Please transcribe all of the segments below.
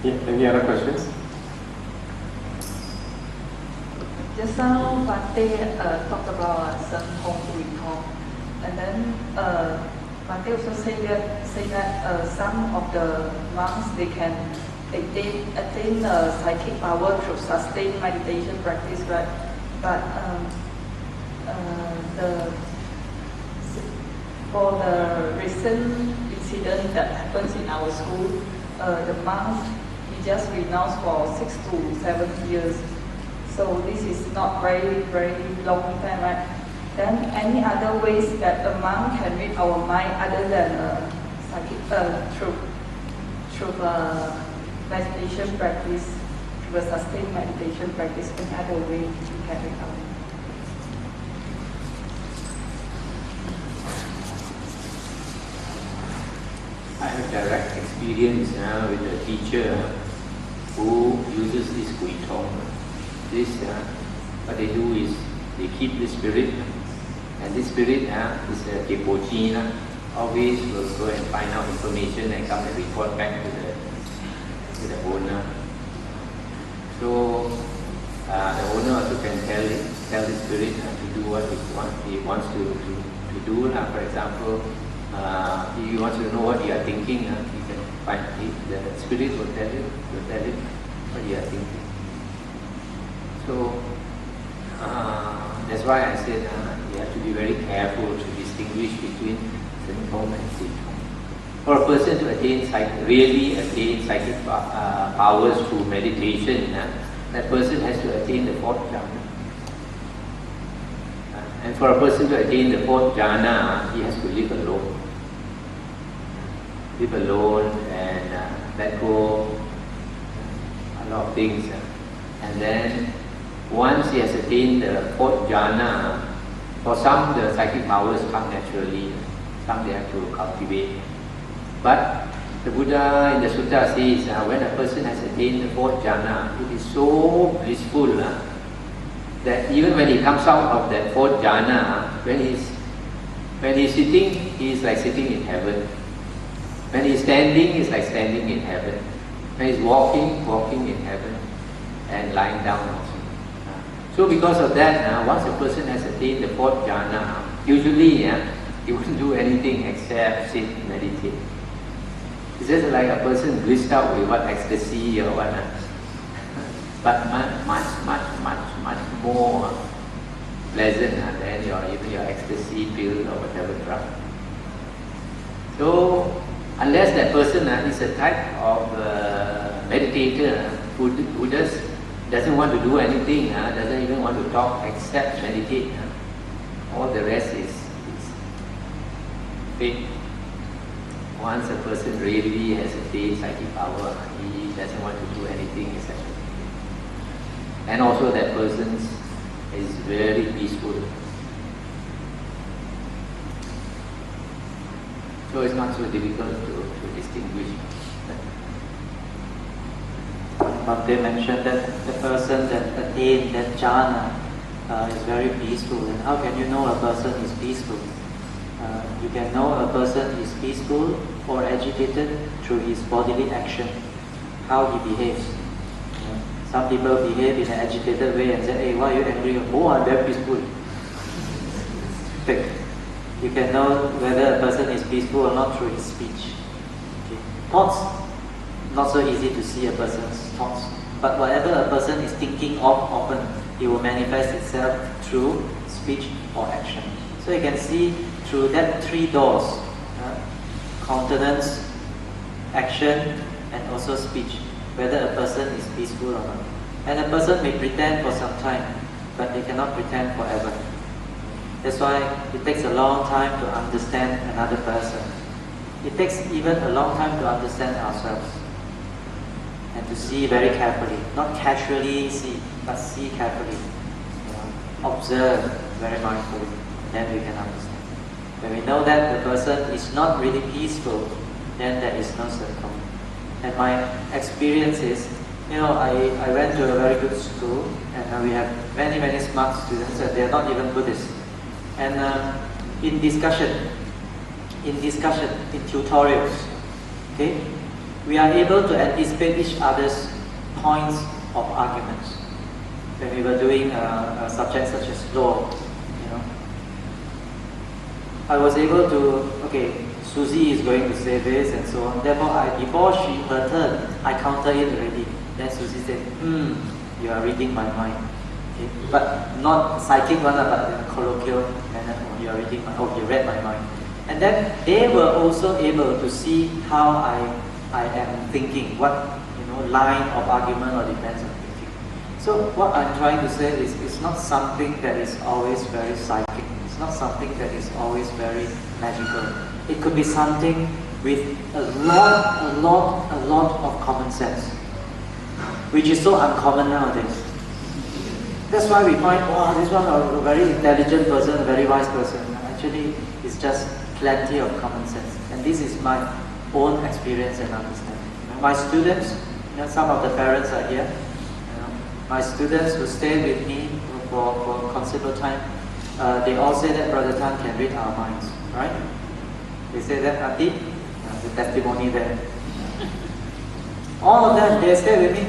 Yeah, any other questions? Just now, Bhante talked about Sangha Buddhism, and then Bhante also say that some of the monks they can attain psychic power through sustained meditation practice, right? But for the recent incident that happens in our school, the monk he just renounced for 6 to 7 years. So this is not very long time, right? Then any other ways that a monk can read our mind other than psychic through meditation practice, through a sustained meditation practice? Any other way we can read our mind? I have direct experience with a teacher who uses this Guitong. This, what they do is they keep the spirit, and this spirit is a Kepochi, always will go and find out information and come and report back to the owner. So the owner also can tell the spirit to do what he wants to do. For example, if he wants to know what you are thinking, he can find the spirit will tell you what you are thinking. So that's why I said you have to be very careful to distinguish between Sangha and Siddha. For a person to really attain psychic powers through meditation, that person has to attain the 4th jhana. And for a person to attain the 4th jhana, he has to live alone. Live alone and let go a lot of things. And then once he has attained the 4th jhana, for some the psychic powers come naturally, some they have to cultivate. But the Buddha in the Sutta says when a person has attained the 4th jhana, it is so blissful that even when he comes out of that 4th jhana, when he's sitting, he is like sitting in heaven. When he's standing, he's like standing in heaven. When he's walking in heaven, and lying down also. So because of that, once a person has attained the 4th jhana, usually he wouldn't do anything except sit, meditate. It's just like a person blissed out with what ecstasy or what, but much more pleasant than even your ecstasy pill or whatever drug. So unless that person is a type of meditator who doesn't want to do anything, doesn't even want to talk except meditate, all the rest is fake. Once a person really has attained psychic power, he doesn't want to do anything except meditate. And also that person is very peaceful. So it's not so difficult to distinguish. Bhante mentioned that the person that attained that jhana is very peaceful. And how can you know a person is peaceful? You can know a person is peaceful or agitated through his bodily action, how he behaves. Some people behave in an agitated way and say, "Hey, why are you angry?" "Oh, I'm very peaceful." You can know whether a person is peaceful or not through his speech. Okay. Thoughts, not so easy to see a person's thoughts. But whatever a person is thinking of often, it will manifest itself through speech or action. So you can see through that 3 doors, countenance, action, and also speech, whether a person is peaceful or not. And a person may pretend for some time, but they cannot pretend forever. That's why it takes a long time to understand another person. It takes even a long time to understand ourselves. And to see very carefully, not casually see, but see carefully. Observe very mindfully, then we can understand. When we know that the person is not really peaceful, then there is no circle. And my experience is, I went to a very good school, and we have many smart students, and they are not even Buddhist. And in discussion, in tutorials, okay, we are able to anticipate each other's points of arguments. When we were doing a subject such as law, I was able to, okay, Susie is going to say this and so on. Therefore, before her turn, I counter it already. Then Susie said, you are reading my mind. Okay? But not psychic one, but in a colloquial manner. You are reading you read my mind. And then they were also able to see how I am thinking, what line of argument or defense I'm thinking. So what I'm trying to say is, it's not something that is always very psychic. It's not something that is always very magical. It could be something with a lot of common sense, which is so uncommon nowadays. That's why we find, wow, this one a very intelligent person, a very wise person. Actually, it's just plenty of common sense. And this is my own experience and understanding. My students, some of the parents are here. My students who stay with me for considerable time, they all say that Brother Tan can read our minds, right? They say that, Auntie, the testimony there. All of them, they stay with me.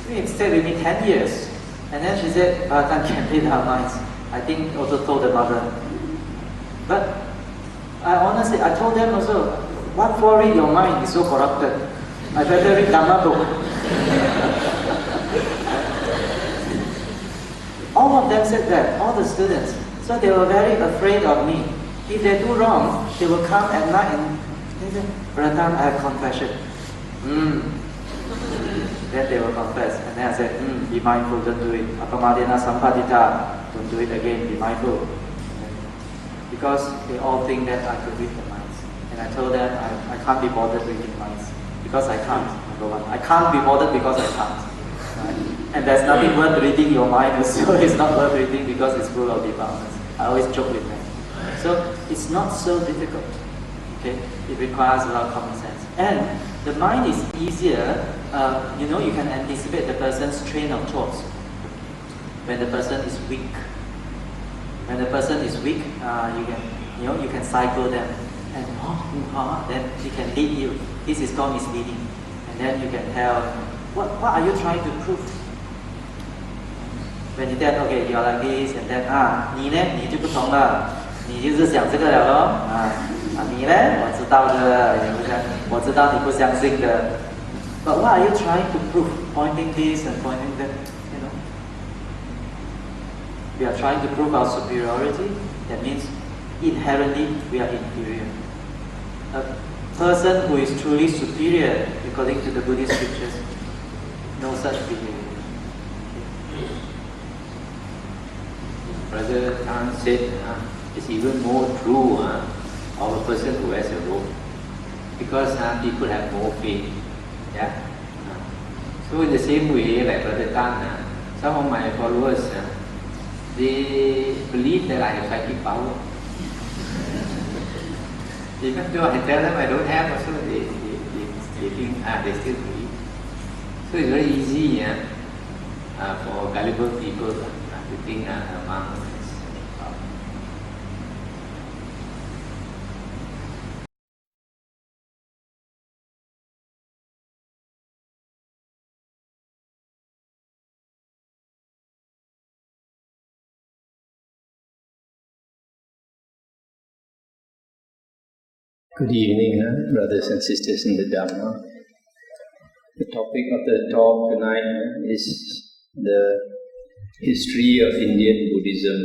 They stay with me 10 years. And then she said, Brother Tan can read our minds. I think also told the mother. But I told them also, what for read your mind is so corrupted? I better read Dhammavuddho. All of them said that, all the students. So they were very afraid of me. If they do wrong, they will come at night and they say, Brother Tan, I have confession. Then they will confess. And then I said, be mindful, don't do it. Apamadena sampadita, don't do it again, be mindful. Because they all think that I could read the minds. And I told them, I can't be bothered reading minds. Because I can't, number one. I can't be bothered because I can't. Right? And there's nothing worth reading your mind, so it's not worth reading because it's full of defilements. I always joke with them. So it's not so difficult. Okay? It requires a lot of common sense. And the mind is easier, you can anticipate the person's train of thoughts when the person is weak. When the person is weak, you can cycle them, and then he can lead you. This is called misleading. And then you can tell, what are you trying to prove? When you tell, okay, you are like this, and then, 你呢？你就不同了，你就是想这个了咯。你呢？我知道的，我知道你不相信的。But what are you trying to prove? Pointing this and pointing that, We are trying to prove our superiority. That means inherently we are inferior. A person who is truly superior, according to the Buddhist scriptures, no such behavior. Brother Tan said, it's even more true of a person who has a robe, because people have more faith. Yeah. So in the same way, like Brother Tan, some of my followers, they believe that I have psychic power. Even though I tell them I don't have, also they think they still believe. So it's very easy for gullible people to think a monk has psychic power. Good evening, brothers and sisters in the Dhamma. The topic of the talk tonight is the history of Indian Buddhism.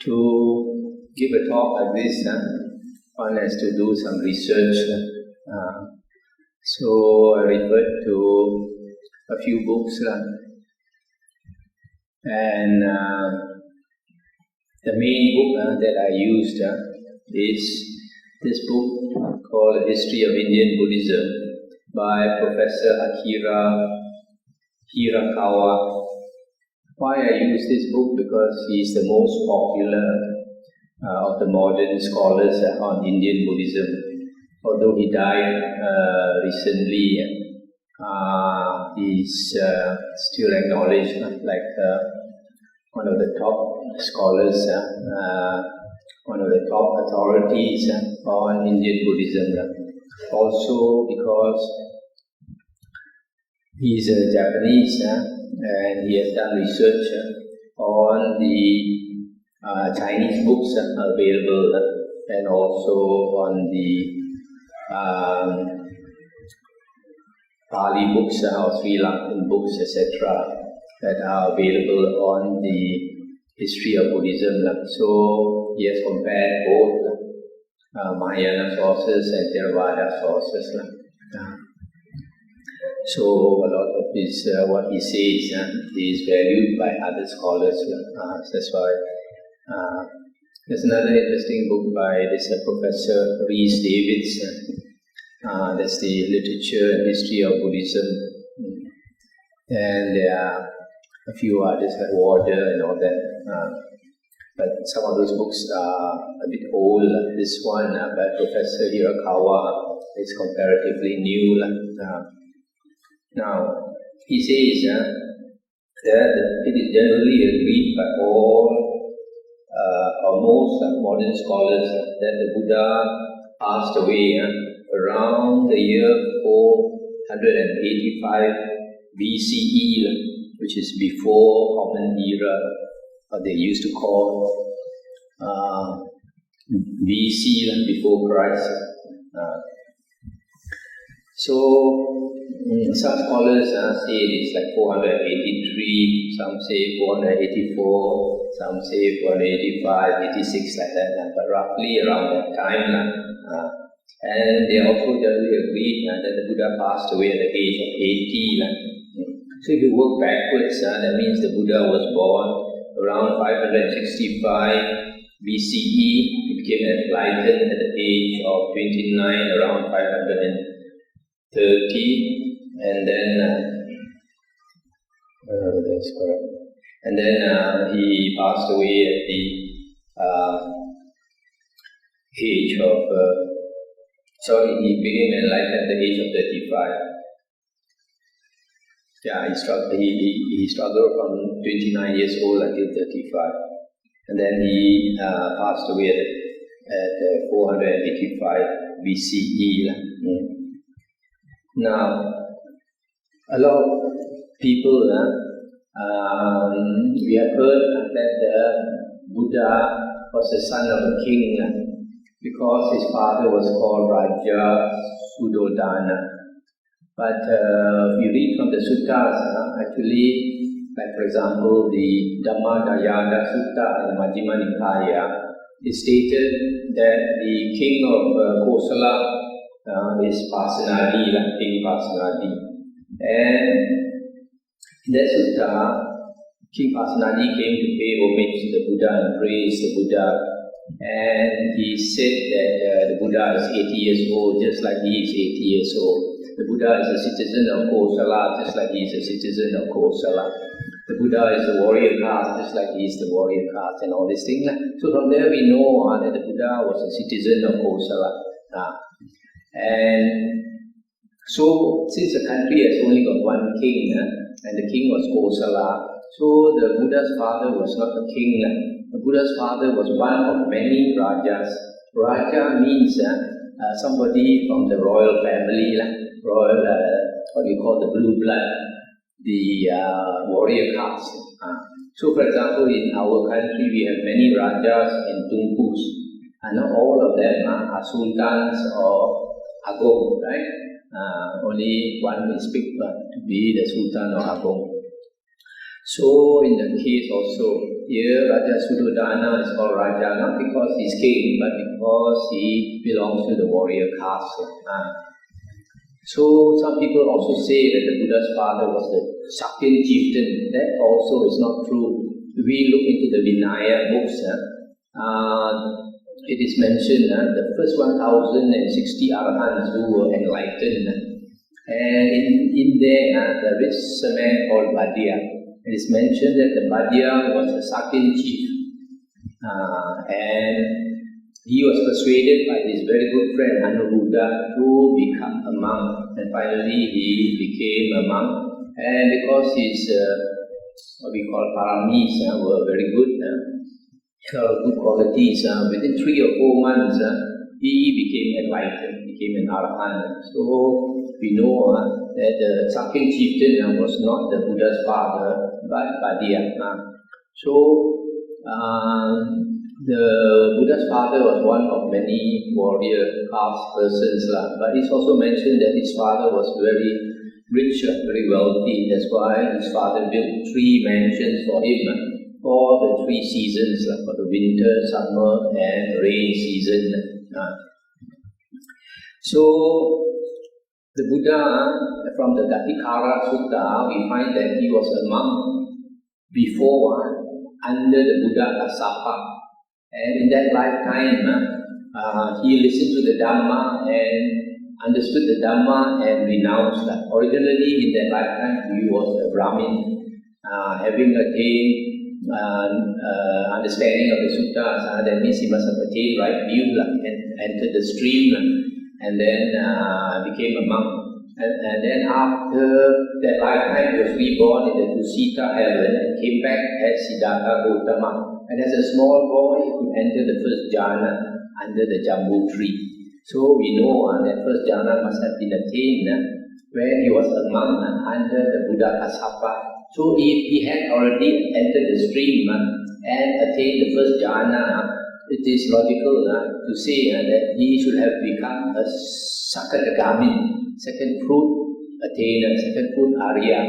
To give a talk like this, one has to do some research. So I referred to a few books, and the main book that I used is this book called History of Indian Buddhism by Professor Akira Hirakawa. Why I use this book? Because he is the most popular of the modern scholars on Indian Buddhism. Although he died recently, he is still acknowledged like one of the top scholars one of the top authorities on Indian Buddhism. Also because he is a Japanese and he has done research on the Chinese books available and also on the Pali books or Sri Lankan books, etc., that are available on the history of Buddhism. So he has compared both Mahayana sources and Theravada sources. So a lot of this, what he says, is valued by other scholars. That's why there's another interesting book by this Professor Rhys Davids. That's the literature and history of Buddhism. And there are a few others like Warder and all that. But some of those books are a bit old. This one by Professor Hirakawa is comparatively new. Now, he says that it is generally agreed by all or most modern scholars that the Buddha passed away around the year 485 BCE, which is before Common Era, or they used to call BC, before Christ. So some scholars say it's like 483, some say 484, some say 485, 86, like that, but roughly around that time. And they also generally agreed that the Buddha passed away at the age of 80. So if you work backwards, that means the Buddha was born around 565 BCE, he became enlightened at the age of 29, around 530, and then that's correct. And then he passed away at the age of he became enlightened at the age of 35. Yeah, he struggled from 29 years old until 35. And then he passed away at 485 BCE. Now, a lot of people, we have heard that Buddha was the son of a king because his father was called Raja Suddhodana. But if you read from the suttas, actually, like for example, the Dhammavuddho Sutta in the Majjhima Nikaya, it stated that the king of Kosala is Pasenadi, King Pasenadi. And in that sutta, King Pasenadi came to pay homage to the Buddha and praise the Buddha. And he said that the Buddha is 80 years old, just like he is 80 years old. The Buddha is a citizen of Kosala, just like he is a citizen of Kosala. The Buddha is a warrior caste, just like he is the warrior caste, and all these things. So from there we know that the Buddha was a citizen of Kosala. And so since the country has only got one king, and the king was Kosala, so the Buddha's father was not a king. The Buddha's father was one of many rajas. Raja means somebody from the royal family, royal, what we call the blue blood, the warrior caste. So for example, in our country we have many rajas and tunkus, and not all of them are sultans or agong, right? Only one is picked to be the sultan or agong. So in that case also, here Raja Suddhodana is called Raja not because he's king, but because he belongs to the warrior caste. So some people also say that the Buddha's father was the Sakyan chieftain. That also is not true. If we look into the Vinaya books, it is mentioned the first 1060 Arahants who were enlightened. And in there is a man called Bhadya. It is mentioned that the Bhadya was a Sakyan chief, and he was persuaded by his very good friend Anuruddha to become a monk, and finally he became a monk. And because his what we call paramis were very good, good qualities. Within 3 or 4 months, he became enlightened, became an arahant. So we know that the Sakya chieftain was not the Buddha's father, but Bhante. So the Buddha's father was one of many warrior caste persons, but it's also mentioned that his father was very rich, very wealthy. That's why his father built 3 mansions for him for the 3 seasons, for the winter, summer and rain season. So the Buddha, from the Gatikara Sutta, we find that he was a monk before, under the Buddha Kassapa. And in that lifetime, he listened to the Dhamma and understood the Dhamma and renounced that. Originally, in that lifetime, he was a Brahmin, having attained understanding of the suttas. That means he must have attained right view and entered the stream and then became a monk. And then after that lifetime, he was reborn in the Tusita heaven and came back as Siddhartha Gautama. And as a small boy, he could enter the first jhana under the Jambu tree. So we know that first jhana must have been attained when he was a monk under the Buddha Kassapa. So if he had already entered the stream and attained the first jhana, it is logical to say that he should have become a Sakadagami, second fruit attainer, second fruit Arya.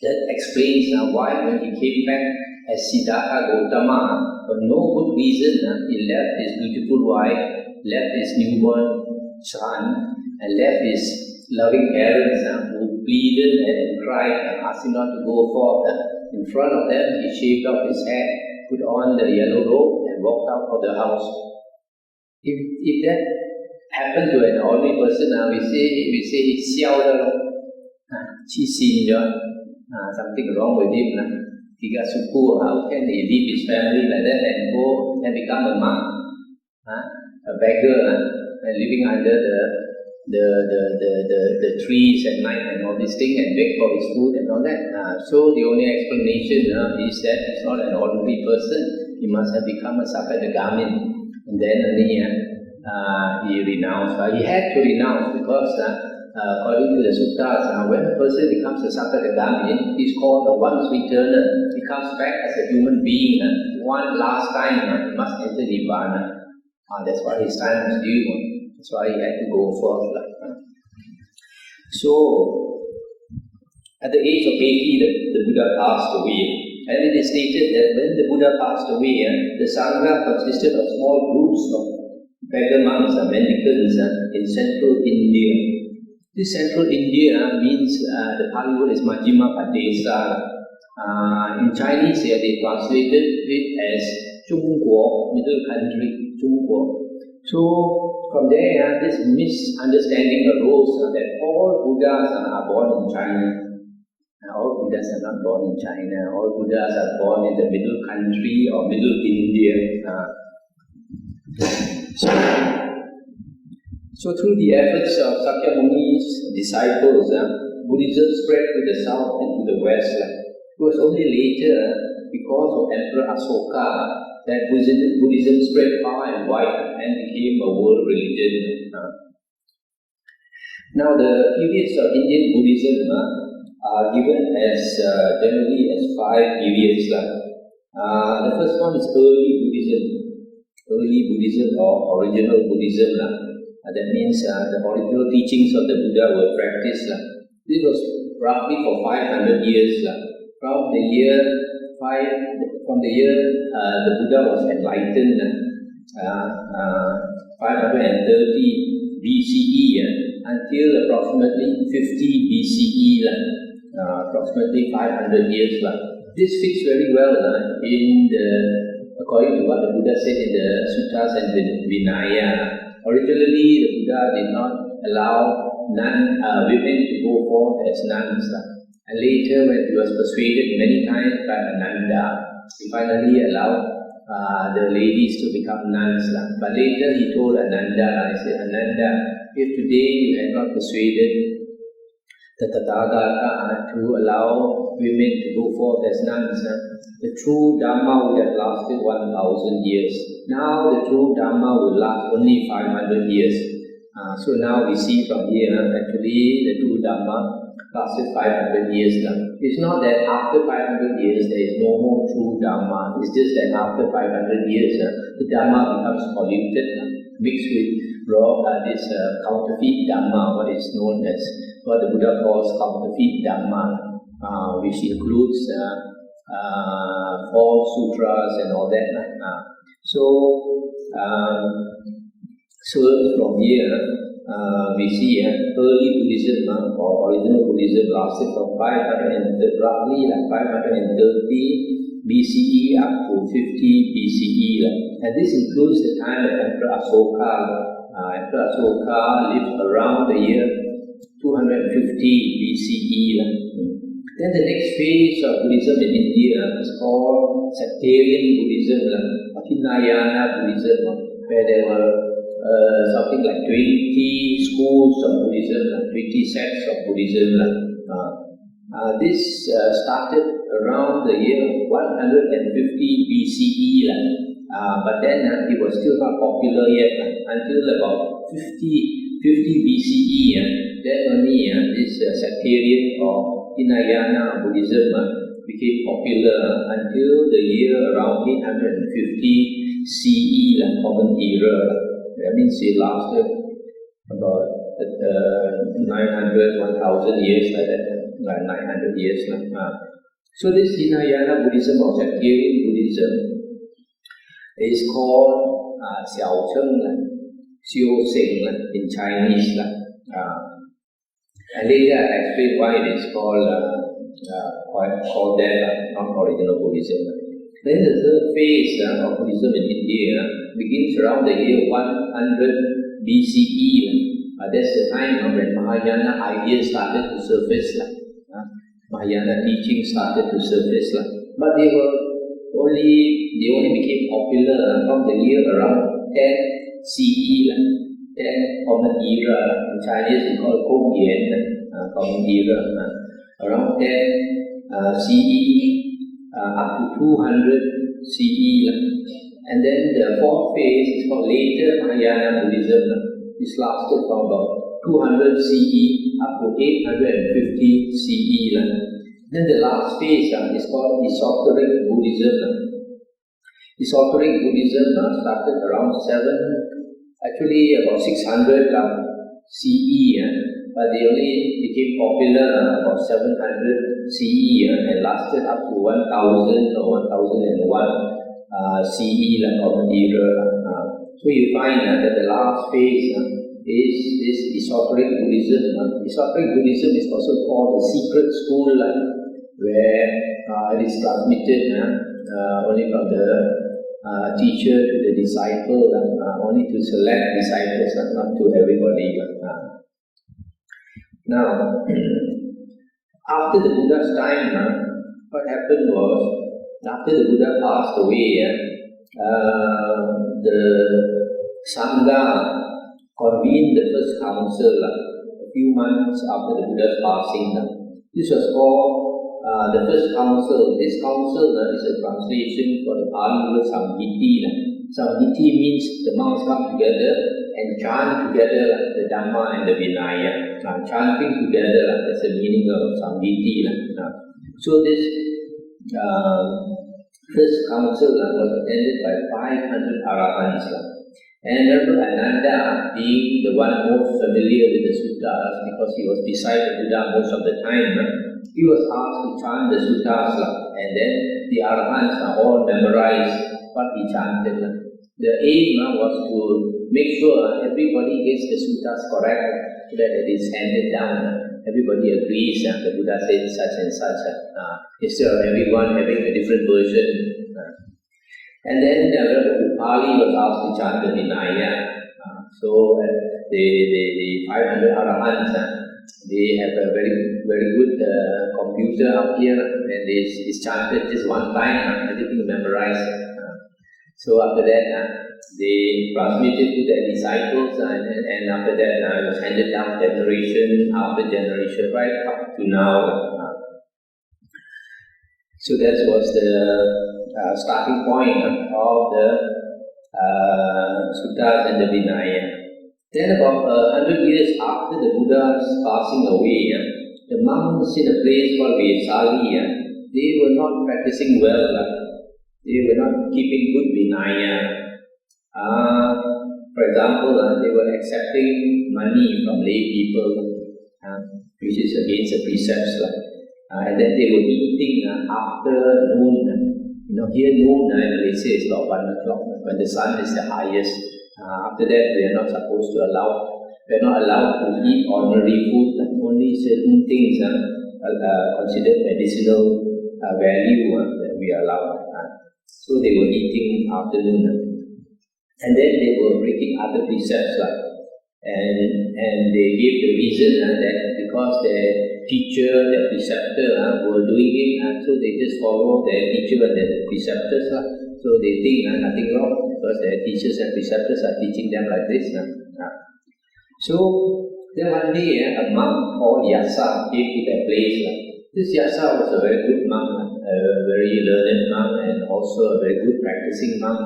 That explains why when he came back as Siddhartha Gautama, for no good reason, he left his beautiful wife, left his newborn son, and left his loving parents who pleaded and cried, asking not to go forth. In front of them, he shaved off his head, put on the yellow robe, and walked out of the house. If that happened to an ordinary person, we say it's xiao le, chi xin jo, something wrong with him. Tiga suku, how can he leave his family like that and go and become a monk, a beggar, and living under the trees at night and all this thing and beg for his food and all that. So the only explanation is that he's not an ordinary person. He must have become a Sakadagamin, and then only he renounced. He had to renounce because according to the suttas, when a person becomes a Sakadagamin, he's called a once returner. He comes back as a human being. One last time, he must enter Nibbana. That's why his time was due. That's why he had to go forth. So, at the age of 80, the Buddha passed away. And it is stated that when the Buddha passed away, the sangha consisted of small groups of beggar monks, mendicants in central India. This central India means the Pali word is Majjhima Padesa. In Chinese, they translated it as Zhongguo, middle country, Zhongguo. So from there, this misunderstanding arose that all Buddhas are born in China. All Buddhas are not born in China. All Buddhas are born in the middle country or middle India. So through the efforts of Sakyamuni's disciples, Buddhism spread to the south and to the west. It was only later, because of Emperor Ashoka, that Buddhism spread far and wide and became a world religion. Now the periods of Indian Buddhism are given as generally as 5 periods. The first one is early Buddhism or original Buddhism. That means the original teachings of the Buddha were practiced. This was roughly for 500 years. From the year the Buddha was enlightened, 530 BCE until approximately 50 BCE, approximately 500 years. This fits very well according to what the Buddha said in the Suttas and Vinaya. Originally, the Buddha did not allow women to go forth as nuns. And later, when he was persuaded many times by Ananda, he finally allowed the ladies to become nuns. But later he told Ananda, he said, Ananda, if today you had not persuaded the Tathagata to allow women to go forth as nuns, the true Dhamma would have lasted 1,000 years. Now the true Dhamma will last only 500 years. So now we see from here, actually the true Dhamma lasted 500 years. It's not that after 500 years there is no more true Dhamma. It's just that after 500 years, the Dhamma becomes polluted, mixed with this counterfeit Dhamma, what is known as, what the Buddha calls counterfeit Dhamma, which includes false sutras and all that. So from here, we see early Buddhism or original Buddhism lasted from roughly 530 BCE up to 50 BCE. And this includes the time of Emperor Ashoka. Emperor Ashoka lived around the year 250 BCE. Then the next phase of Buddhism in India is called sectarian Buddhism, Hinayana Buddhism, where there were something like 20 schools of Buddhism, 20 sects of Buddhism. This started around the year 150 BCE, but then it was still not popular yet until about 50 BCE. Then only this sectarian or Hinayana Buddhism became popular until the year around 850 CE, Common Era. That means it lasted about 900, 1,000 years, like that, 900 years. So this Hinayana Buddhism or sectarian Buddhism is called Xiao Cheng, Xiu Seng in Chinese. And later I explain why it is called that, not original Buddhism. Then the third phase of Buddhism in India begins around the year 100 BCE. That's the time when Mahayana ideas started to surface. Mahayana teaching started to surface. But they only became popular from the year around 10 CE, 10 Common Era. In Chinese we call it Gong Yan, Common Era. Around 10 CE up to 200 CE. And then the fourth phase is called later Mahayana Buddhism. This lasted from about 200 CE up to 850 CE. Then the last phase is called esoteric Buddhism. Esoteric Buddhism started around about 600 CE, but they only became popular about 700 CE and lasted up to 1000 or 1001 CE, Common Era. So you find that the last phase is this esoteric Buddhism. Esoteric Buddhism is also called the secret school, where it is transmitted only from the teacher to the disciple, only to select disciples, not to everybody. Now, after the Buddha's time, what happened was, after the Buddha passed away, the sangha convened the first council a few months after the Buddha's passing. This was called the first council. This council is a translation for the Pali word Samhiti. Samhiti means the monks come together and chant together the Dhamma and the Vinaya. Chanting together, that's the meaning of Samhiti. So this first council was attended by 500 Arahants. And Emperor Ananda, being the one most familiar with the suttas, because he was beside the Buddha most of the time, he was asked to chant the suttas, and then the Arahants all memorized what he chanted. The aim was to make sure everybody gets the suttas correct, so that it is handed down. Everybody agrees the Buddha said such and such, instead of everyone having a different version. And then Pali was asked to chant the Vinaya. So the 500 Arahants, they have a very good computer up here, and it's chanted just one time, everything memorized. So after that, they transmitted to their disciples, and after that it was handed down generation after generation right up to now. So that was the starting point of the suttas and the Vinaya. Then about 100 years after the Buddha's passing away, the monks in a place called Vesali, they were not practicing well. They were not keeping good Vinaya. For example, they were accepting money from lay people, which is against the precepts. And then they were eating after noon. Here noon in Malaysia is about 1 o'clock, when the sun is the highest. After that, we are not supposed to we are not allowed to eat ordinary food. Only certain things considered medicinal value that we are allowed. So they were eating afternoon. And then they were breaking other precepts. And they gave the reason that because their teacher, their preceptor were doing it, so they just follow their teacher and their preceptors. So they think nothing wrong because their teachers and preceptors are teaching them like this. So then one day a monk called Yasa came to their place. This Yasa was a very good monk, a very learned monk, and also a very good practicing monk.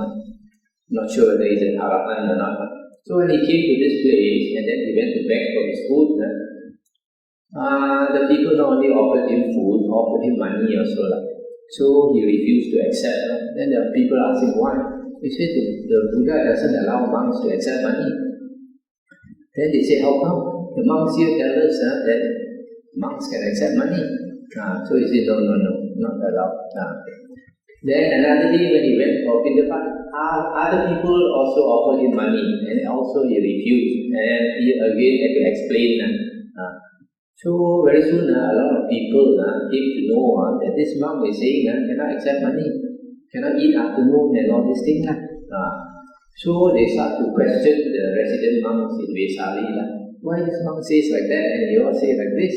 Not sure whether he's an Arahant or not. So when he came to this place and then he went to beg for his food, the people not only offered him food, offered him money also. So he refused to accept. Then the people asked him why. He said the Buddha doesn't allow monks to accept money. Then they said, how come? The monks here tell us that monks can accept money. So he said, no, not allowed. Then another day when he went for Pindapat, other people also offered him money, and also he refused. And he again had to explain. So very soon a lot of people came to know that this monk is saying cannot accept money, cannot eat afternoon and all these things. So they start to question the resident monks in Vesali. Why this monk says like that and you all say like this?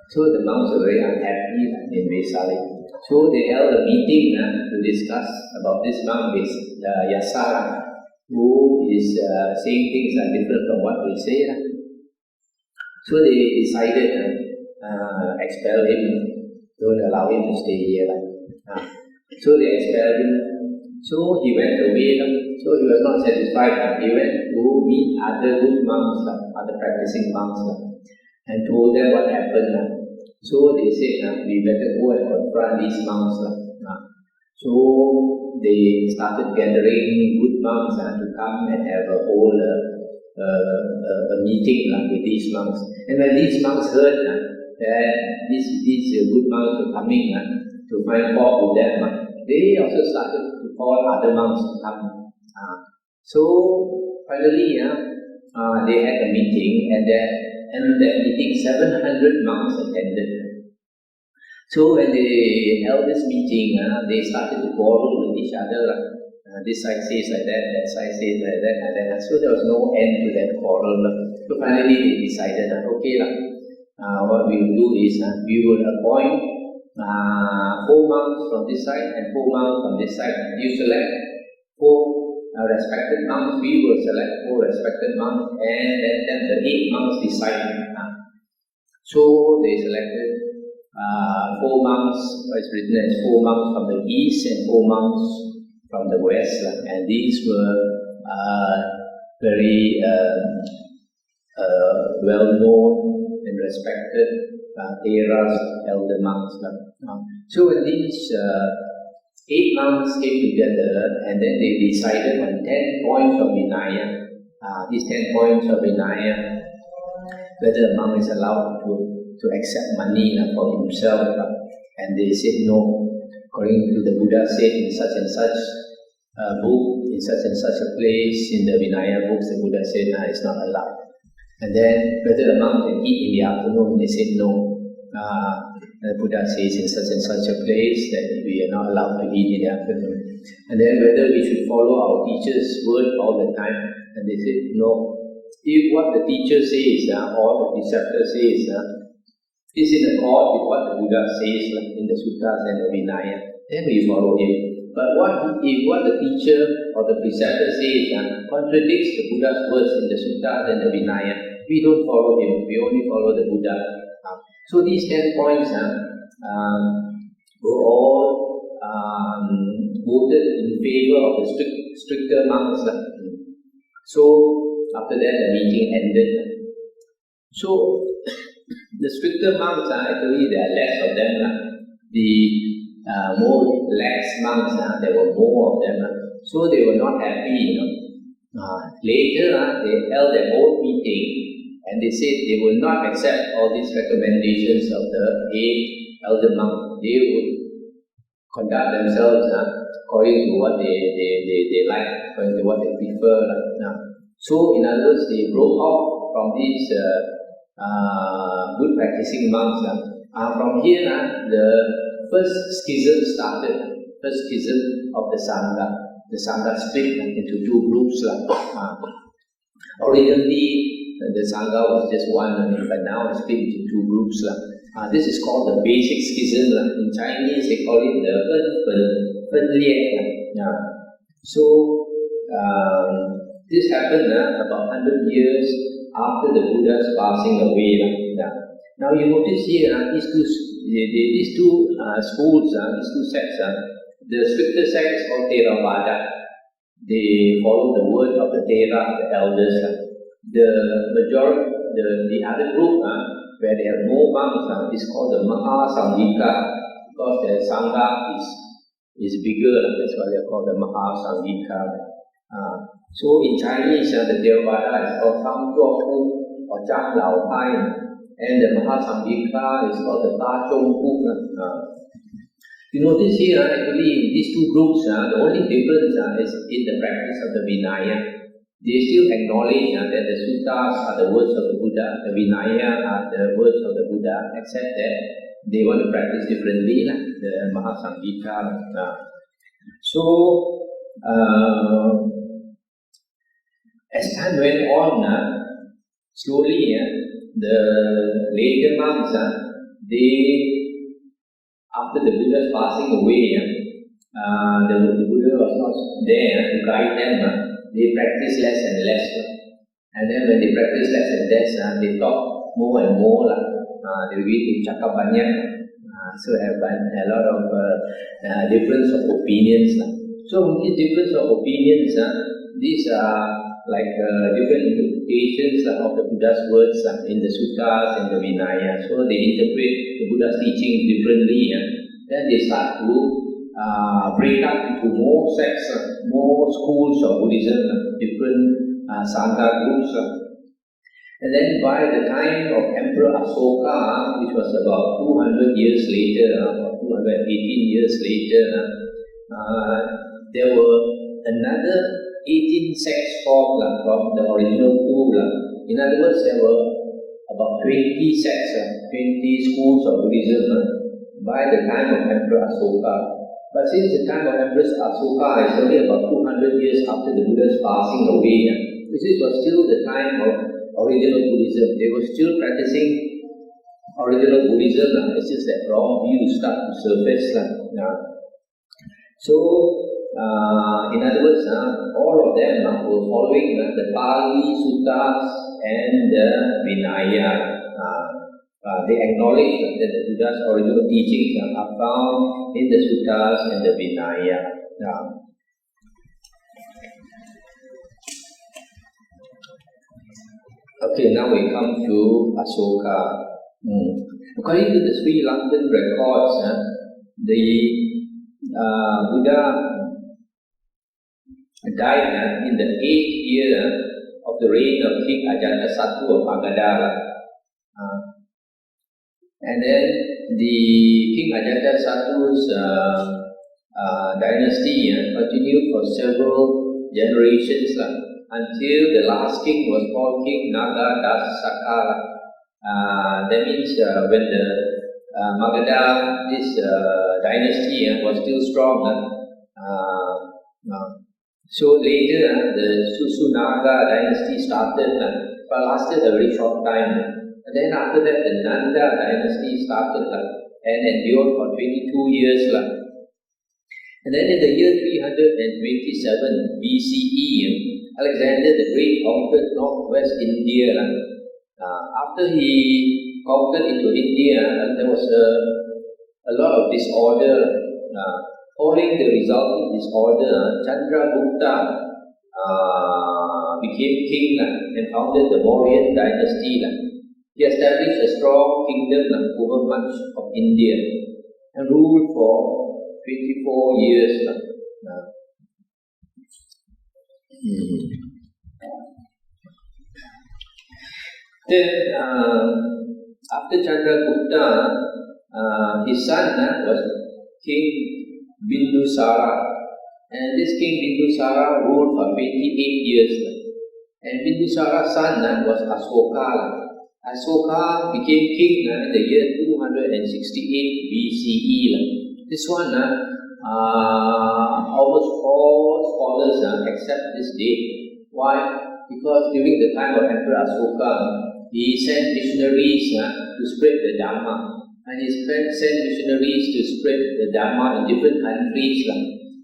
So the monks were very unhappy in Vesali. So they held a meeting to discuss about this monk, Yasa, who is saying things are different from what they say. So they decided expel him, don't allow him to stay here. So they expelled him. So he went away. So he was not satisfied. He went to meet other good monks, other practicing monks, and told them what happened. So they said, we better go and confront these monks. So they started gathering good monks to come and have a whole a meeting with these monks. And when these monks heard that these good monks were coming to find fault with them, they also started to call other monks to come. So finally, they had a meeting, and that meeting 700 monks attended. So when they held this meeting, they started to quarrel with each other. This side says like that side says like that, and then so there was no end to that quarrel. So finally they decided, okay, what we will do is we will appoint 4 monks from this side and 4 monks from this side. You select 4 respected monks, we will select 4 respected monks, and then the 8 monks decide. So they selected 4 monks, it's written as 4 monks from the east and 4 monks from the west, and these were very well-known and respected Theras, elder monks. So when these 8 monks came together, and then they decided on 10 points of Vinaya. These 10 points of Vinaya, whether a monk is allowed to accept money for himself, and they said no. According to the Buddha said in such and such book, in such and such a place, in the Vinaya books, the Buddha said it's not allowed. And then whether a monk can eat in the afternoon, they said no. The Buddha says in such and such a place that we are not allowed to eat in the afternoon. And then whether we should follow our teacher's word all the time, and they said no. If what the teacher says or the preceptor says is in accord with what the Buddha says in the suttas and the Vinaya, then we follow him. But if what the teacher or the preceptor says contradicts the Buddha's words in the suttas and the Vinaya, we don't follow him, we only follow the Buddha. So these 10 points were all voted in favor of the stricter monks. So after that the meeting ended. So the stricter monks actually there are less of them. The more lax monks, there were more of them. So they were not happy. Later they held their own meeting and they said they will not accept all these recommendations of the 8 elder monks. They would conduct themselves according to what they like, according to what they prefer. So in other words, they broke off from these good practicing monks. From here, the first schism started, first schism of the sangha. The sangha split into 2 groups. Originally, the sangha was just one, but now it's split into 2 groups. This is called the basic schism. In Chinese, they call it the Fen Lian. So, this happened about 100 years after the Buddha's passing away. Now you notice here, these two schools, these 2 sects, the stricter sect is called Theravada. They follow the word of the Thera, the elders. The majority, the other group, where they have no monks, is called the Mahathera, because the sangha is bigger. That's why they are called the Mahathera. So in Chinese, the Theravada is called Tham Chuo Pu or Chang Lao Pai, and the Mahathera is called the Ta Chong Pu. You notice here, actually, these 2 groups, the only difference is in the practice of the Vinaya. They still acknowledge that the suttas are the words of the Buddha, the Vinaya are the words of the Buddha, except that they want to practice differently, the Mahathera. So, as time went on, slowly, the later monks, after the Buddha's passing away, the Buddha was not there to guide them. They practiced less and less. And then when they practiced less and less, they talk more and more. They begin to cakap banyak. So have a lot of difference of opinions. So these difference of opinions, these are like different interpretations of the Buddha's words in the suttas and the Vinaya. So they interpret the Buddha's teachings differently. Then they start to break up into more sects, more schools of Buddhism, different sangha groups. And then by the time of Emperor Ashoka, which was about 200 years later, or 218 years later, there were another 18 sects formed from the original 2. In other words, there were about 20 sects, 20 schools of Buddhism by the time of Emperor Ashoka. But since the time of Emperor Ashoka is only about 200 years after the Buddha's passing away, this was still the time of original Buddhism. They were still practicing original Buddhism. It's just that wrong views start to surface. So, in other words, all of them were following the Pali, Suttas and the Vinaya. They acknowledge that the Buddha's original teachings are found in the Suttas and the Vinaya. Okay, now we come to Ashoka. According to the Sri Lankan records, the Buddha died in the 8th year of the reign of King Ajatasattu of Magadha. And then the King Ajatasattu's dynasty continued for several generations until the last king was called King Naga Dasakala. That means when the Magadha, this dynasty was still strong. So later the Susunaga dynasty started, but lasted a very short time. And then after that the Nanda dynasty started and endured for 22 years. And then in the year 327 BCE, Alexander the Great conquered northwest India. After he conquered into India, there was a lot of disorder. Following the resulting disorder, Chandragupta became king and founded the Mauryan dynasty. He established a strong kingdom over much of India and ruled for 24 years. Then, after Chandragupta, his son was King Bindusara, and this King Bindusara ruled for 28 years. And Bindusara's son was Ashoka. Ashoka became king in the year 268 BCE. This one, almost all scholars accept this date. Why? Because during the time of Emperor Ashoka, he sent missionaries to spread the Dharma. And he sent missionaries to spread the Dharma in different countries.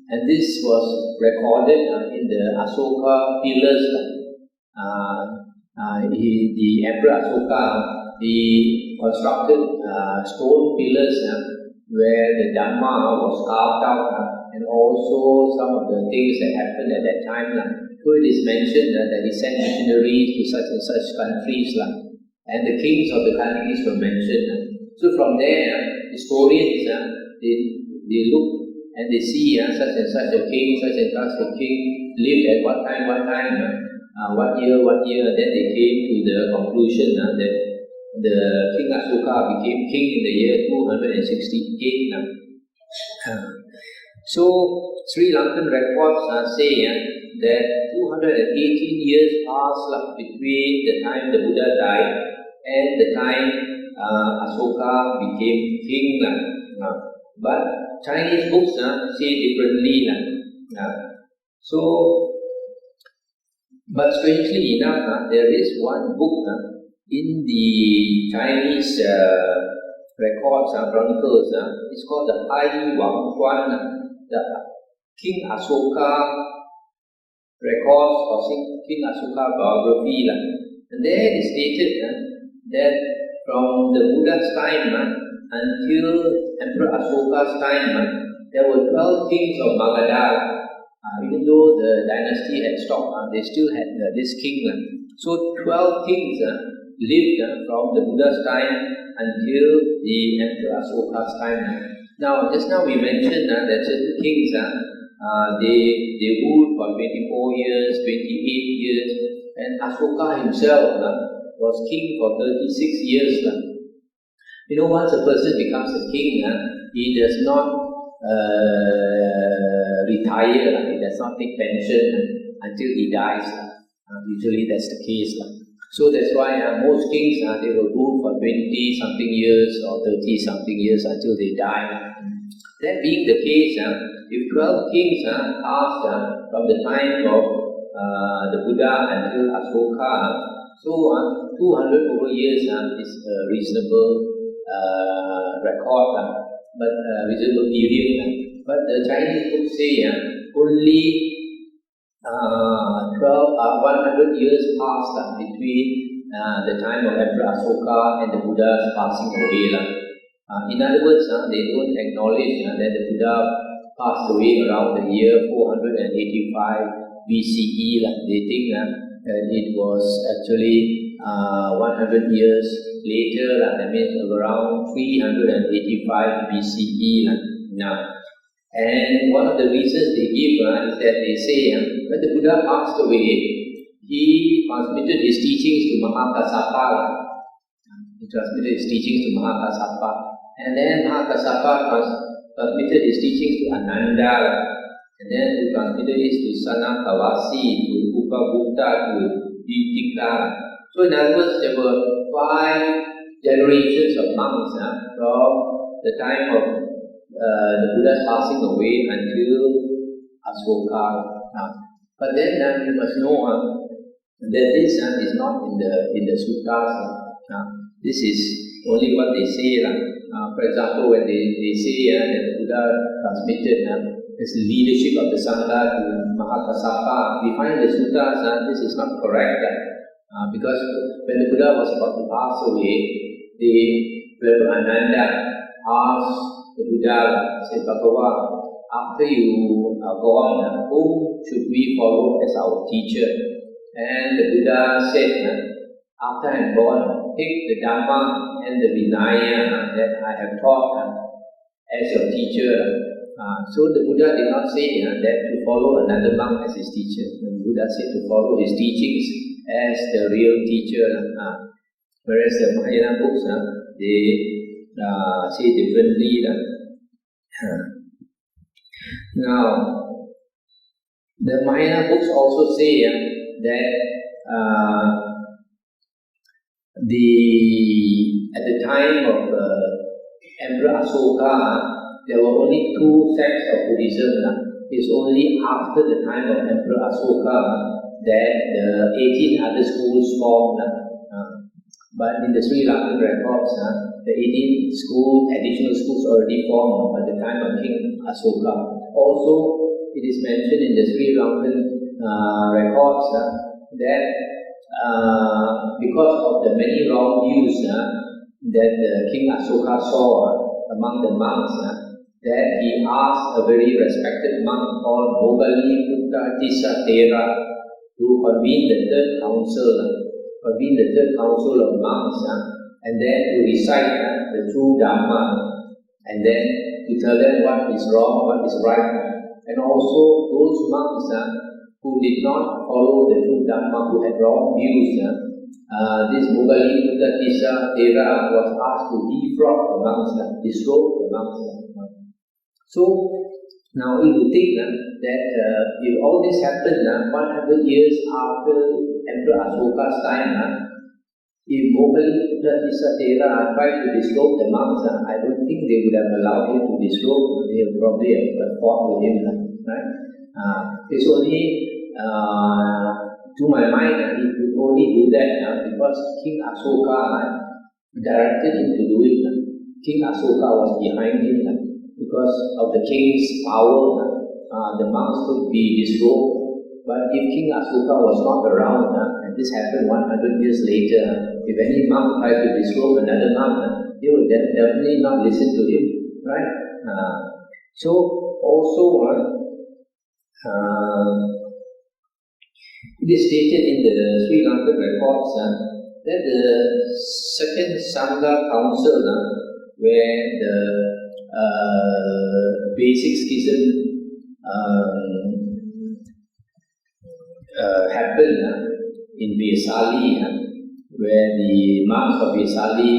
And this was recorded in the Ashoka pillars. The Emperor Ashoka, he constructed stone pillars where the Dhamma was carved out, and also some of the things that happened at that time. So it is mentioned that he sent missionaries to such and such countries, and the kings of the countries were mentioned. So from there, historians they look and they see such and such a king, such and such a king lived at what time, what year, and then they came to the conclusion that the King Ashoka became king in the year 268. So Sri Lankan records say that 218 years passed between the time the Buddha died and the time Ashoka became king. But Chinese books say differently. But strangely enough, there is one book in the Chinese records, chronicles. It's called the Hai Wang Chuan, the King Ashoka records or King Ashoka biography. And there it is stated that from the Buddha's time until Emperor Ashoka's time, there were 12 kings of Magadha. Even though the dynasty had stopped, they still had this king. So 12 kings lived from the Buddha's time until the Emperor Ashoka's time. Now, just now we mentioned that certain kings, they ruled for 24 years, 28 years, and Ashoka himself was king for 36 years. You know, once a person becomes a king, he does not retire, he does not take pension until he dies. Usually that's the case. So that's why most kings, they will rule for 20-something years or 30-something years until they die. That being the case, if 12 kings passed from the time of the Buddha until Ashoka, so 200 over years is a reasonable record, but reasonable period. But the Chinese books say only 100 years passed between the time of Emperor Ashoka and the Buddha's passing away. In other words, they don't acknowledge that the Buddha passed away around the year 485 BCE. They think that it was actually 100 years later, that means around 385 BCE now. And one of the reasons they give is that they say when the Buddha passed away, he transmitted his teachings to Mahathera. He transmitted his teachings to Mahathera. And then Mahathera transmitted his teachings to Ananda. And then he transmitted it to Sanakavasi, to Upagupta, to Ditika. So in other words, there were 5 generations of monks from the time of the Buddha's passing away until Ashoka. But then you must know that this is not in the suttas. This is only what they say. For example, when they say that the Buddha transmitted his leadership of the sangha to Mahathera, we find the suttas this is not correct. Because when the Buddha was about to pass away, Ananda asked the Buddha said, Bhagava, after you are gone, whom should we follow as our teacher? And the Buddha said, after I am gone, take the Dhamma and the Vinaya that I have taught as your teacher. So the Buddha did not say that to follow another monk as his teacher. The Buddha said to follow his teachings as the real teacher. Whereas the Mahayana books, they say differently. Now, the Mahayana books also say that at the time of Emperor Ashoka, there were only two sects of Buddhism. It's only after the time of Emperor Ashoka that the 18 other schools formed. But in the Sri Lankan records, the 18 additional schools already formed at the time of King Ashoka. Also, it is mentioned in the Sri Lankan records that because of the many wrong views that King Ashoka saw among the monks, that he asked a very respected monk called Mogali Putta Tissa Thera to convene the third council of monks, and then to recite the true Dharma, and then to tell them what is wrong, what is right. And also those monks who did not follow the true Dharma, who had wrong views, this Mogali Putta Tissa Thera was asked to defrock the monks, disrobe the monks. So now you would think that if all this happened 100 years after Emperor Ashoka's time, if Mogali Putta Tissa Thera tried to disrobe the monks, I don't think they would have allowed him to disrobe. They would probably have fought with him, right? It's only, to my mind, he could only do that because King Ashoka directed him to do it. King Ashoka was behind him. Because of the king's power, the monks could be disrobed. But if King Ashoka was not around, and this happened 100 years later, if any monk tried to disrobe another monk, they would definitely not listen to him, right? So also, it is stated in the Sri Lankan records that the second Sangha council, where the basic schism happened in Vesali, where the monks of Vesali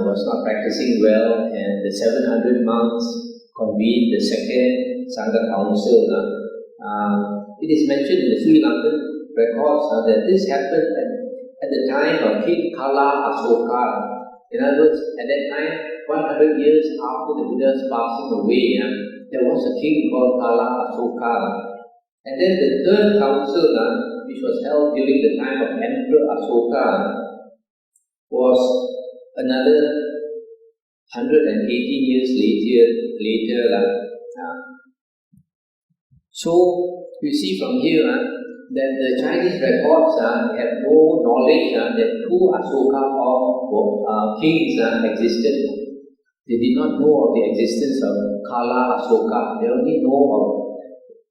was not practicing well, and the 700 monks convened the second Sangha council. It is mentioned in the Sri Lankan records that this happened at the time of King Kala Ashoka. In other words, at that time, 100 years after the Buddha's passing away, there was a king called Kala Ashoka. And then the third council, which was held during the time of Emperor Ashoka, was another 118 years later. So, you see from here that the Chinese records have no knowledge that two Ashoka or kings existed. They did not know of the existence of Kala Ashoka. They only know of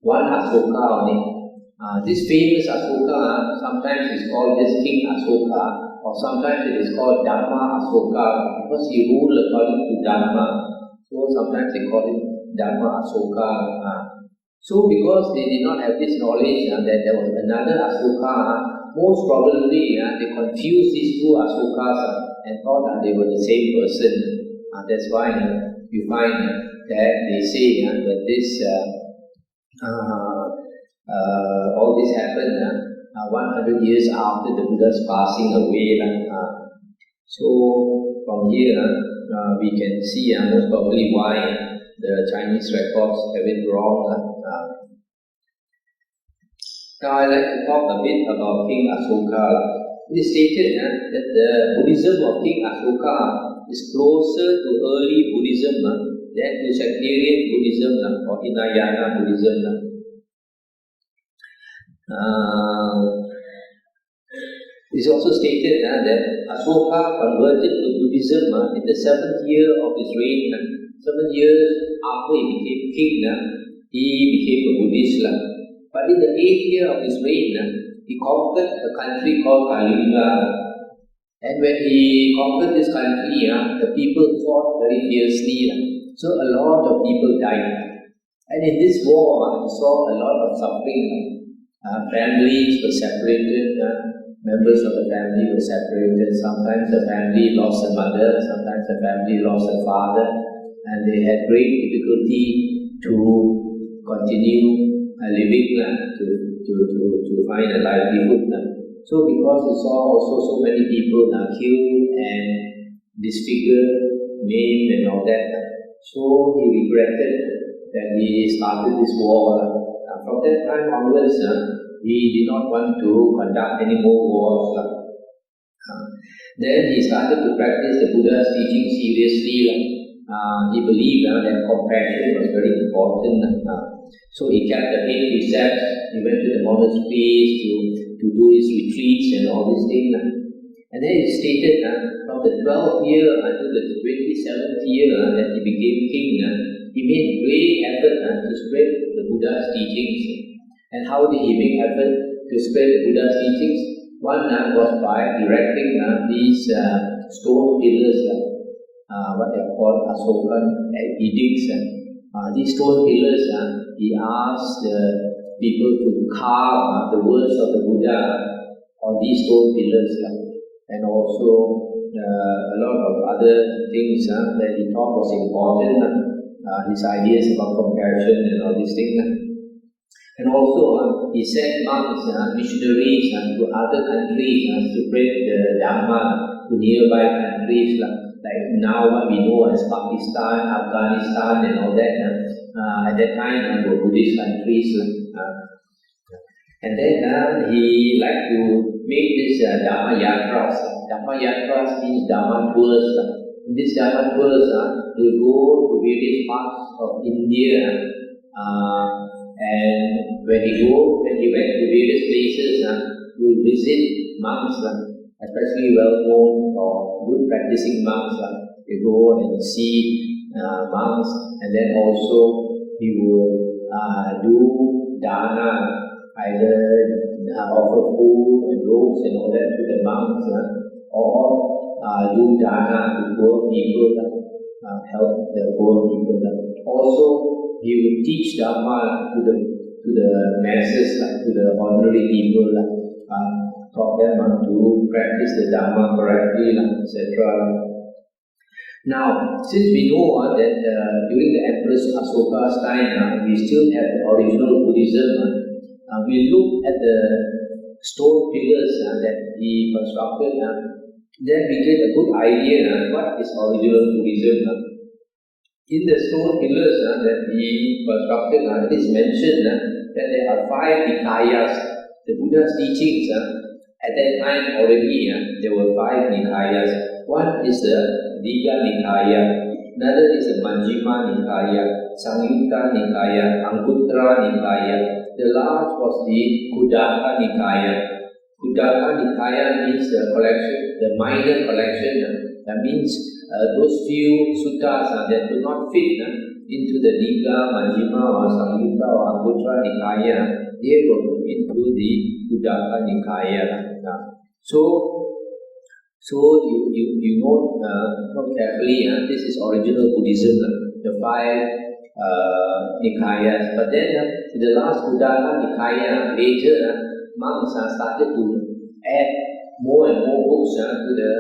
one Ashoka only. This famous Ashoka sometimes is called just King Ashoka, or sometimes it is called Dharma Ashoka because he ruled according to Dharma. So sometimes they call him Dharma Ashoka. So because they did not have this knowledge that there was another Ashoka, most probably they confused these two Ashokas and thought that they were the same person. That's why you find that they say that this all this happened 100 years after the Buddha's passing away. So from here we can see most probably why the Chinese records have it wrong. Now I'd like to talk a bit about King Ashoka. It is stated that the Buddhism of King Ashoka is closer to early Buddhism than to sectarian Buddhism or Hinayana Buddhism. It is also stated that Ashoka converted to Buddhism in the 7th year of his reign. 7 years after he became king, he became a Buddhist. But in the 8th year of his reign, he conquered a country called Kalinga. And when he conquered this country, the people fought very fiercely. So a lot of people died. And in this war, he saw a lot of suffering. Families were separated, members of the family were separated. Sometimes the family lost a mother, sometimes the family lost a father, and they had great difficulty to continue living, to find a livelihood. So because he saw also so many people killed and disfigured, maimed and all that, so he regretted that he started this war. From that time onwards, he did not want to conduct any more wars. Then he started to practice the Buddha's teaching seriously. He believed that compassion was very important. So he kept the 8 precepts. He went to the monasteries to do his retreats and all these things. And then he stated from the 12th year until the 27th year that he became king, he made great effort to spread the Buddha's teachings. And how did he make effort to spread the Buddha's teachings? One was by erecting these stone pillars, what they are called Ashoka edicts. These stone pillars, he asked the people to carve the words of the Buddha on these stone pillars. And also a lot of other things that he thought was important. His ideas about compassion and all these things. And also, he sent monks, missionaries to other countries to spread the Dhamma to nearby countries, like now what we know as Pakistan, Afghanistan and all that. At that time, were Buddhist countries. And then he liked to make this Dhamma Yatras. Dhamma Yatras means Dhamma tours. In this Dhamma tours, they go to various parts of India, and when he went to various places, he would visit monks, especially well-known or good practicing monks. They go and see monks, and then also he would do dana, either offer food and robes and all that to the monks, or do dana to poor people, help the poor people. Also, he would teach Dhamma to the masses, to the ordinary people, taught them to practice the Dhamma correctly, etc. Now, since we know that during the Empress Ashoka's time, we still have the original Buddhism, we look at the stone pillars that he constructed, then we get a good idea what is original Buddhism. In the stone pillars that he constructed, it is mentioned that there are 5 Nikayas. The Buddha's teachings, at that time already, there were 5 Nikayas. One is the Digha Nikaya, another is the Majjhima Nikaya, Sangyutta Nikaya, Anguttara Nikaya. The last was the Khuddaka Nikaya. Khuddaka Nikaya means the collection, the minor collection. That means those few suttas that do not fit into the Digha, Majjhima or Sangyutta or Anguttara Nikaya, they were put into the Khuddaka Nikaya. So you note carefully, this is original Buddhism, the 5 Nikayas. But then in the last Khuddaka Nikaya, later monks started to add more and more books to the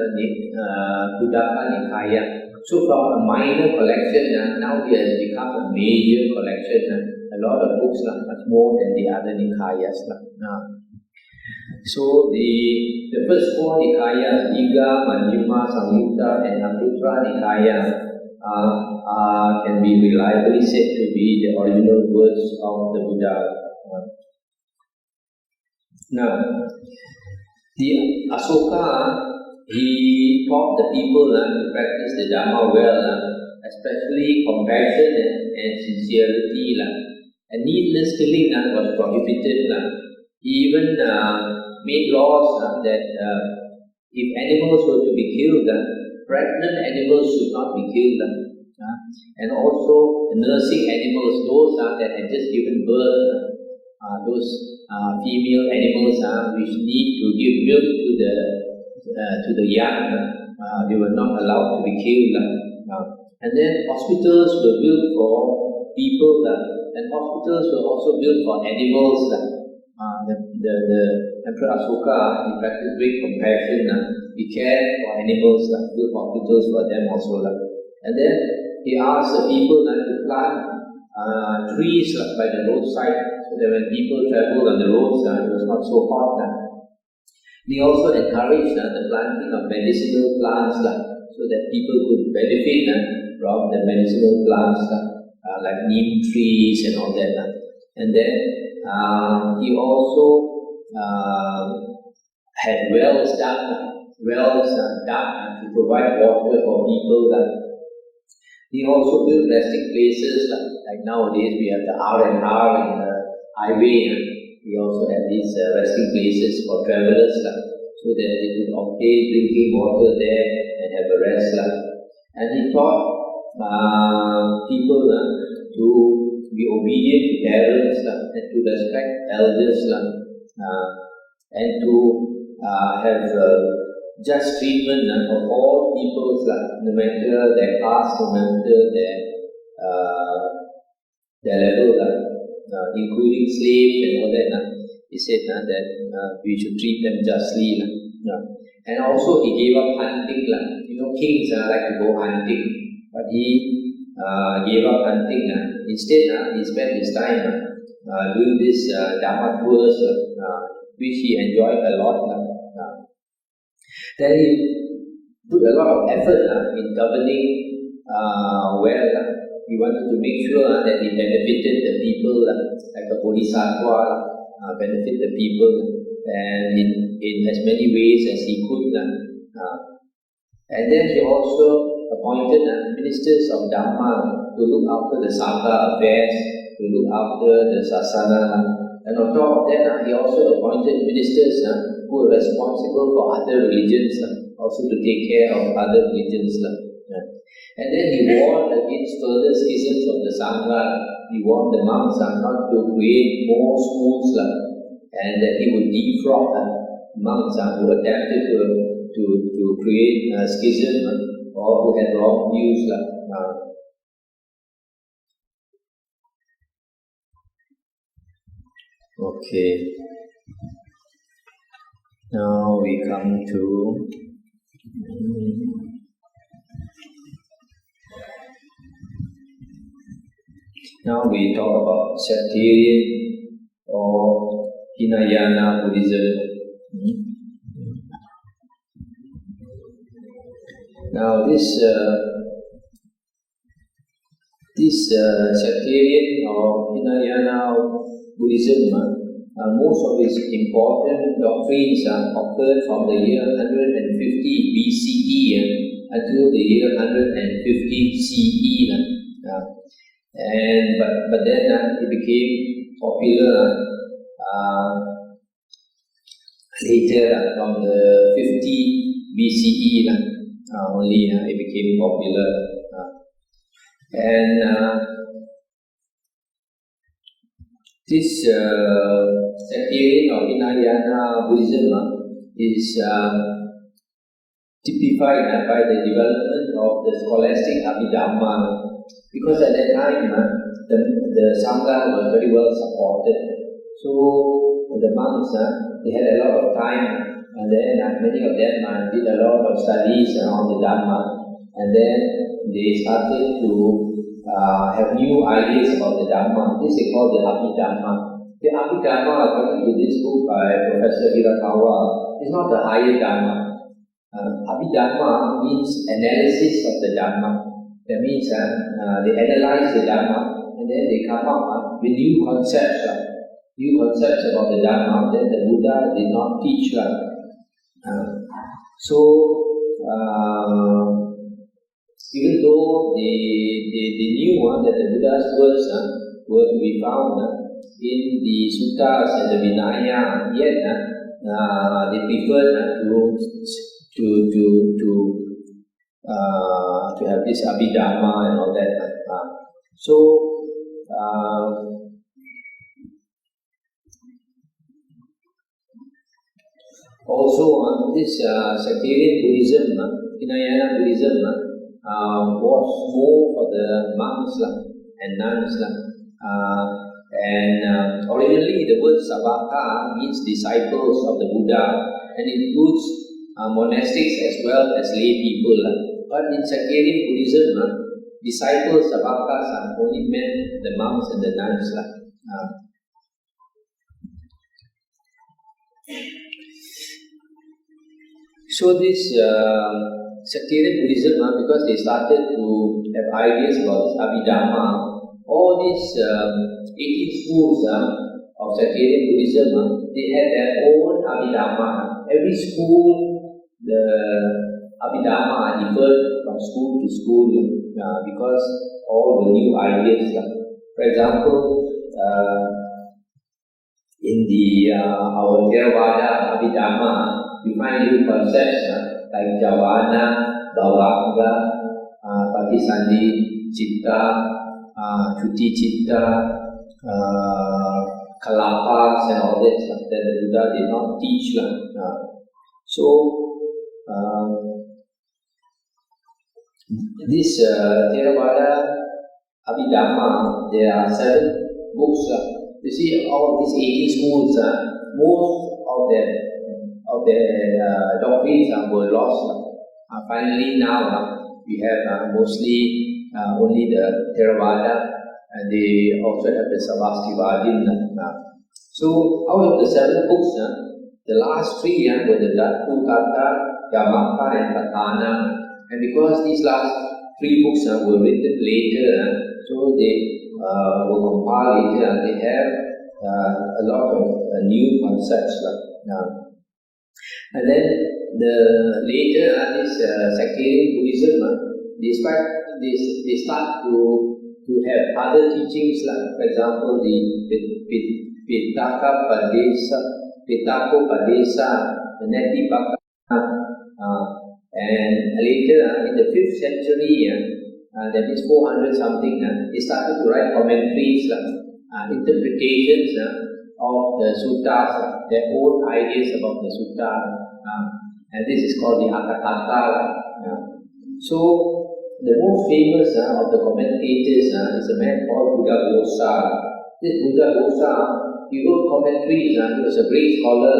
Khuddaka Nikaya. So from a minor collection, now it has become a major collection. A lot of books, much more than the other Nikayas. So the first 4 Nikayas, Digha, Majjhima, Sangyutta and Anguttara Nikaya, can be reliably said to be the original words of the Buddha. Now, the Ashoka, he taught the people to practice the Dhamma well, especially compassion and sincerity. And needless killing was prohibited. He even made laws that if animals were to be killed, pregnant animals should not be killed. and also the nursing animals, those that had just given birth, those female animals which need to give milk to the young, they were not allowed to be killed. And then hospitals were built for people, and hospitals were also built for animals. The Emperor Ashoka, he practiced great compassion. He cared for animals, built hospitals for them also. And then he asked the people to plant trees by the roadside, so that when people traveled on the roads, it was not so hot. He also encouraged the planting of medicinal plants, so that people could benefit from the medicinal plants, like neem trees and all that. And then he also had wells dug to provide water for people. He also built resting places, like nowadays we have the R&R in the highway. He also had these resting places for travelers, so that they could obtain drinking water there and have a rest. And he taught people to be obedient to parents and to respect elders, and to have just treatment of all people, no matter their caste, no matter their level, including slaves and all that. He said that we should treat them justly. And also he gave up hunting. Kings like to go hunting, but he gave up hunting. Instead, he spent his time doing this dharma tours, which he enjoyed a lot. Then he put a lot of effort in governing well. He wanted to make sure that he benefited the people, like a bodhisattva, benefit the people, and in as many ways as he could. And then he also appointed ministers of Dhamma to look after the sangha affairs, to look after the sasana. And on top of that, he also appointed ministers who were responsible for other religions, also to take care of other religions. And then he warned against further schisms of the sangha. He warned the monks not to create more schools, and that he would defrock monks who attempted to create schism or who had wrong views. Okay. Now we come to now we talk about sectarian or Hinayana Buddhism. Now this sectarian or Hinayana Buddhism, most of its important doctrines occurred from the year 150 BCE until the year 150 CE. But then it became popular later, from the 50 BCE. Only it became popular. This sectarian or Hinayana Buddhism is typified by the development of the scholastic Abhidhamma, because at that time the Sangha was very well supported. So the monks, they had a lot of time, and then many of them did a lot of studies on the Dhamma, and then they started to have new ideas about the Dhamma. This is called the Abhidhamma. The Abhidhamma, according to this book by Professor Hirakawa, is not the higher Dhamma. Abhidhamma means analysis of the Dhamma. That means they analyze the Dhamma and then they come up with new concepts about the Dhamma that the Buddha did not teach. Even though they knew that the Buddha's words were to be found in the suttas and the Vinaya, yet they preferred to to have this Abhidhamma and all that. Also, this sectarian Buddhism, Hinayana Buddhism, was more for the monks and nuns. Originally the word Savaka means disciples of the Buddha and includes monastics as well as lay people. But in sectarian Buddhism, disciples Savakas only meant the monks and the nuns. So this sectarian Buddhism, because they started to have ideas about this Abhidhamma, all these 18 schools of sectarian Buddhism, they had their own Abhidhamma. Every school, the Abhidhamma differed from school to school because all were new ideas. For example, in the our Theravada Abhidhamma, we find new concepts like Javana, Bhavanga, Patisandhi, Citta, Chuti Citta, Kalapas and all that that the Buddha did not teach. This Theravada Abhidhamma, there are 7 books. You see, all these 18 schools, most of their doctrines were lost. Finally, now we have mostly only the Theravada, and they also have the Savastivadin. So, out of the 7 books, the last 3 were the Dattutata, Yamaka, and Patana. And because these last 3 books were written later, so they were compiled later, they have a lot of new concepts. And then later, this sectarian Buddhism, they start to have other teachings, for example, the Pitaka Padesa, the Netipaka, and later in the 5th century, that is 400 something, they started to write commentaries, interpretations of the suttas, their own ideas about the sutta, and this is called the Atthakatha. So the most famous of the commentators is a man called Buddhaghosa. This Buddhaghosa, he wrote commentaries, he was a great scholar.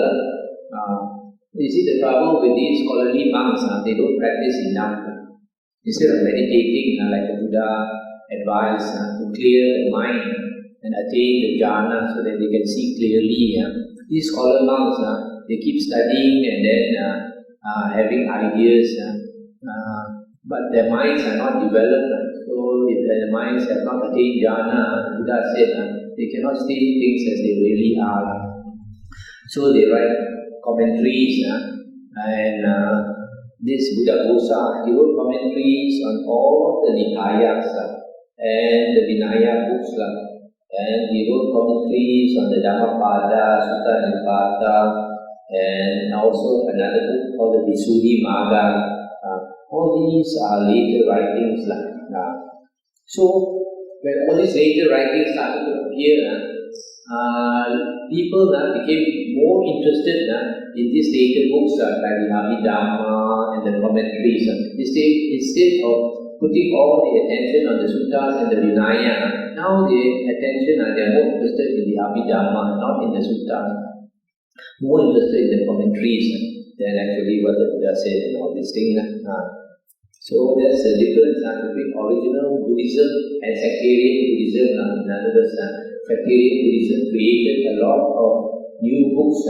You see, the trouble with these scholarly monks, they don't practice enough. Instead of meditating, like the Buddha advised, to clear the mind and attain the jhana so that they can see clearly. These scholar monks, they keep studying and then having ideas, but their minds are not developed. So if their minds have not attained jhana, the Buddha said, they cannot state things as they really are. So they write commentaries, and this Buddhaghosa, he wrote commentaries on all the Nikayas and the Vinaya books, and he wrote commentaries on the Dhammapada, Sutta Nipata, and also another book called the Visuddhimagga. All these are later writings. So when all these later writings started to appear, people became more interested in these later books like the Abhidhamma and the commentaries. Instead of putting all the attention on the suttas and the Vinaya, now the attention, they are more interested in the Abhidhamma, not in the suttas. More interested in the commentaries than actually what the Buddha said and all these things. So that's the difference between original Buddhism and sectarian Buddhism. In other words, sectarian Buddhism created a lot of new books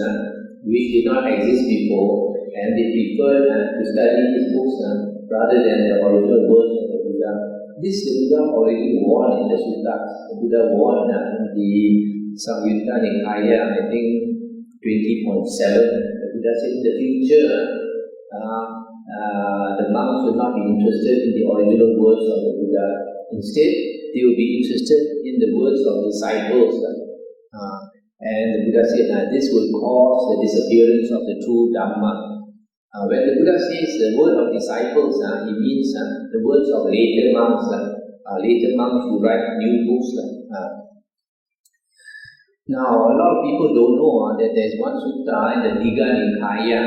which did not exist before, and they preferred to study these books rather than the original words of the Buddha. This the Buddha already warned in the suttas. The Buddha warned in the Samyutta Nikaya, I think 20.7. The Buddha said in the future, the monks will not be interested in the original words of the Buddha. Instead, they will be interested in the words of disciples. And the Buddha said this will cause the disappearance of the true Dhamma. When the Buddha says the word of disciples, he means the words of later monks who write new books. Now, a lot of people don't know that there is one sutta in the Digha Nikaya.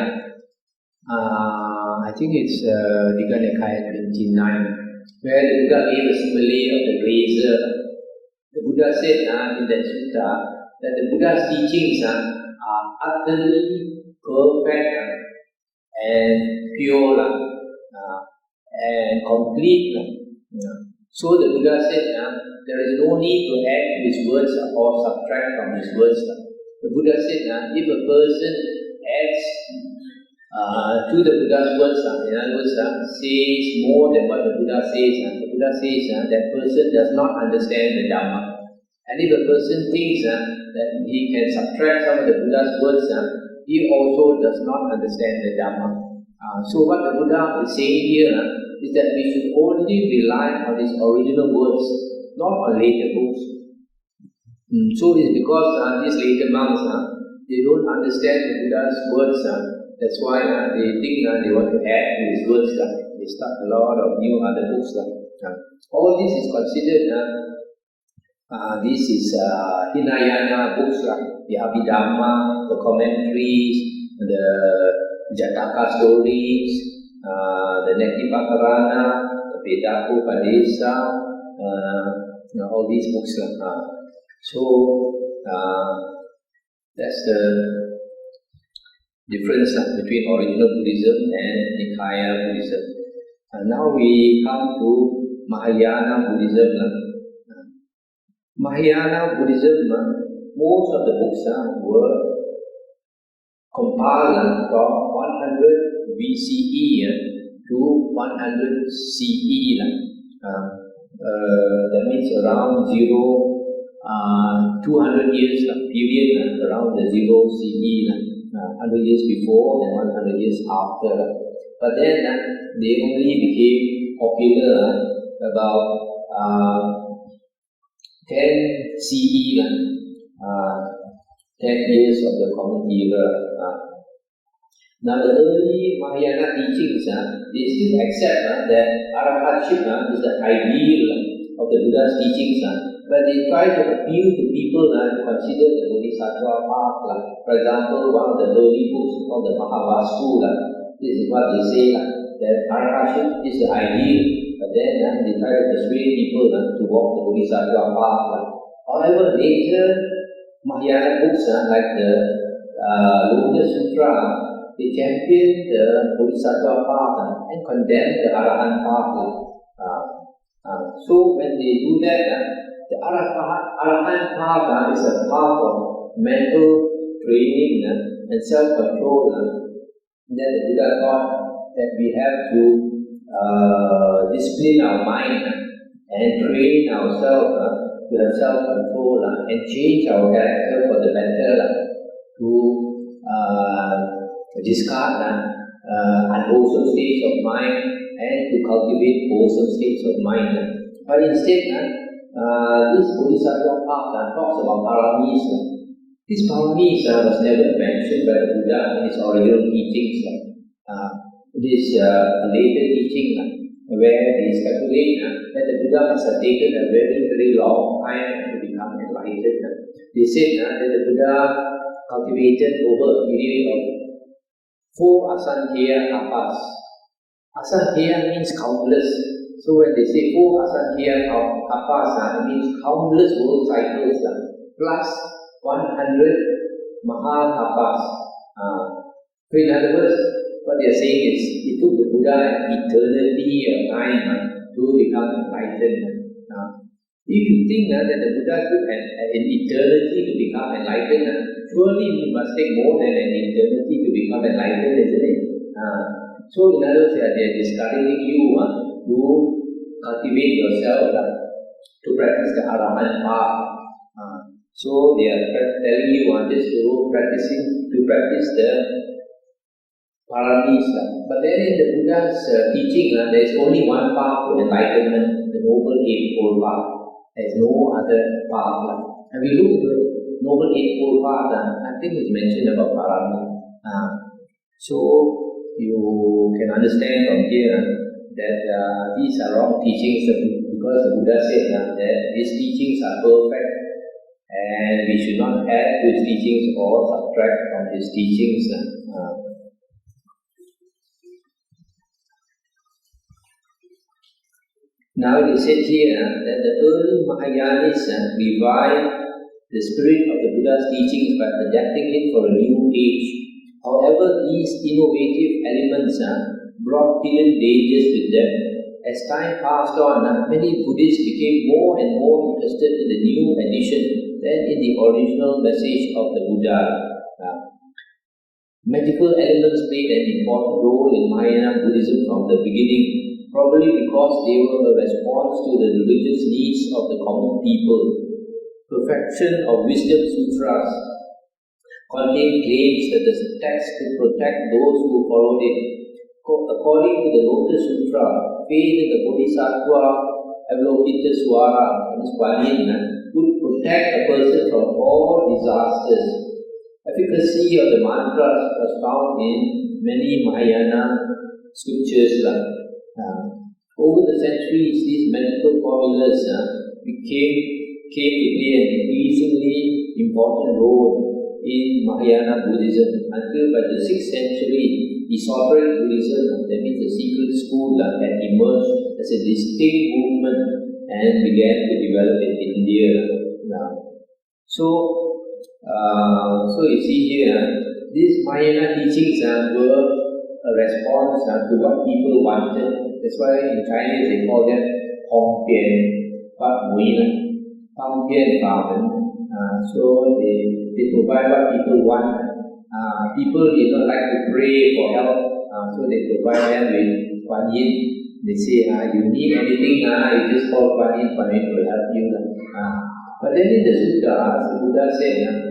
I think it's Digha Nikaya 29, where the Buddha gave a simile of the razor. The Buddha said in that sutta that the Buddha's teachings are utterly perfect and pure and complete. So the Buddha said there is no need to add to his words or subtract from his words. The Buddha said if a person adds to the Buddha's words, in other words, says more than what the Buddha says, that person does not understand the Dhamma. And if a person thinks that he can subtract some of the Buddha's words, he also does not understand the Dhamma. So what the Buddha is saying here is that we should only rely on his original words, not on later books. So it's because these later monks, they don't understand the Buddha's words. That's why they think they want to add to his words. They start a lot of new other books. All this is considered, this is Hinayana books, the Abhidhamma, the commentaries, the Jataka stories, the Netipakarana, the Vedako Padesa, all these books. So that's the difference between original Buddhism and Nikaya Buddhism. And now we come to Mahayana Buddhism. Mahayana Buddhism, most of the books were compiled from 100 BCE to 100 CE. That means around 200 years period around the 0 CE. 100 years before and 100 years after. But then they only became popular about 10 CE, 10 years of the Common Era. Now the early Mahayana teachings, they still accept that Arahatship is the ideal of the Buddha's teachings, but they try to appeal to people to consider the Bodhisattva path. For example, one of the early books called the Mahavastu, this is what they say, that Arahatship is the ideal, but then they try to persuade people to walk the Bodhisattva path. However, later Mahayana books like the Lotus Sutra, they champion the Bodhisattva path and condemn the Arahant path. So when they do that, the Arahant path is a path of mental training and self-control. Then the Buddha thought that we have to discipline our mind and train ourselves to have self-control and change our character for the better, to discard unwholesome states of mind and to cultivate wholesome states of mind. But instead, this Bodhisattva path talks about paramis. This paramis was never mentioned by the Buddha in his original teachings. It is a later teaching where they speculate that the Buddha must have taken a very, very long time to become enlightened. They said that the Buddha cultivated over a period of 4 asankhya kapas. Asankhya means countless. So when they say 4 asankhya kapas, it means countless world cycles plus 100 mahakapas. So in other words, what they are saying is it took the Buddha an eternity of time to become enlightened. If you think that the Buddha took an eternity to become enlightened, surely it must take more than an eternity to become enlightened, isn't it? So in other words, they are discouraging you to cultivate yourself to practice the Arahant path. So they are telling you just to practice the paramis. But then in the Buddha's teaching, there is only one path to enlightenment, the Noble Eightfold Path. There is no other path. And we look at the Noble Eightfold Path, nothing is mentioned about parami. So you can understand from here that these are wrong teachings because the Buddha said that these teachings are perfect and we should not add to his teachings or subtract from his teachings. Now it is said here that the early Mahayanists revived the spirit of the Buddha's teachings by adapting it for a new age. However, these innovative elements brought hidden dangers with them. As time passed on, many Buddhists became more and more interested in the new edition than in the original message of the Buddha. Magical elements played an important role in Mahayana Buddhism from the beginning, probably because they were a response to the religious needs of the common people. Perfection of Wisdom Sutras contained claims that the text could protect those who followed it. According to the Lotus Sutra, faith in the Bodhisattva Avalokiteswara, Kuan Yin, could protect a person from all disasters. Efficacy of the mantras was found in many Mahayana scriptures. Over the centuries, these medical formulas came to play an increasingly important role in Mahayana Buddhism until by the 6th century, Esoteric Buddhism, that means the secret school, had emerged as a distinct movement and began to develop in India. So you see here, these Mahayana teachings were a response to what people wanted. That's why in Chinese they call them Hong Pian, Fa Mui, Hong Pian Fa. So they provide what people want. People did not like to pray for help, so they provide them with Kuan Yin. They say, you need anything, you just call Kuan Yin will help you. But then in the Sutta, the Buddha said,